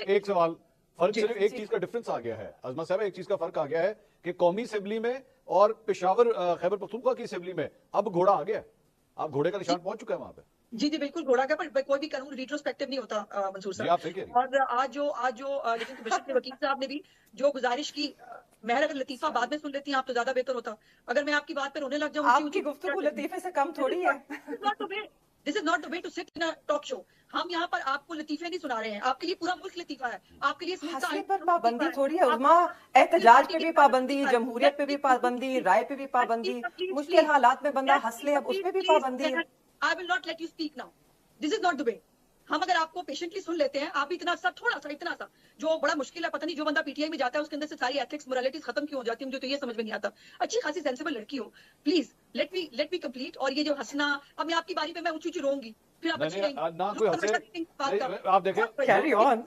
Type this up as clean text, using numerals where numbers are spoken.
एक सवाल, फर्क सिर्फ एक चीज का डिफरेंस आ गया है अजमा साहब, एक चीज का फर्क आ गया है कि कौमी असेंबली में और पेशावर खैबर पख्तूनख्वा की असेंबली में अब घोड़ा आ गया, अब घोड़े का निशान पहुंच चुका है वहां पे। जी जी बिल्कुल, घोड़ा का, पर कोई भी कानून रिट्रोस्पेक्टिव नहीं होता मंसूर जी, साहब। आप सही कह रही हैं। और आज जो लेकिन कमिश्नर के वकील साहब ने भी जो गुजारिश की, महर अगर लतीफा बाद में सुन लेती हैं आप तो ज्यादा बेहतर होता। अगर मैं आपकी बात पे रोने लग जाऊं, आपकी गुफ्तगू लतीफे से कम थोड़ी है। This is not the way to sit in a talk show. हम यहाँ पर आपको लतीफे नहीं सुना रहे हैं, आपके लिए पूरा मुल्क लतीफा है, आपके लिए इस मुल्क का हंसने आइन पर लतीफा पाबंदी है। थोड़ी है आप- उज़मा, एहतजाज पे भी पाबंदी, जमहूरियत पे भी पाबंदी, राय पे भी पाबंदी, मुश्किल हालात में बंदा हंस ले अब उस पे भी पाबंदी है। I will not let you speak now, this is not the वे। हम अगर आपको पेशेंटली सुन लेते हैं, आप भी इतना सा थोड़ा सा इतना सा जो बड़ा मुश्किल है, पता नहीं जो बंदा पीटीआई में जाता है उसके अंदर से सारी एथिक्स मोरालिटीज खत्म क्यों हो जाती है, मुझे तो ये समझ में नहीं आता। अच्छी खासी सेंसिबल लड़की हो, प्लीज लेट मी कंप्लीट। और ये जो हंसना, अब मैं आपकी बारी पे मैं ऊंची ऊंची रोऊंगी, फिर आप नहीं अच्छी नहीं, रहेंगी। ना कोई हंसे, बात का आप देखें कैरी ऑन।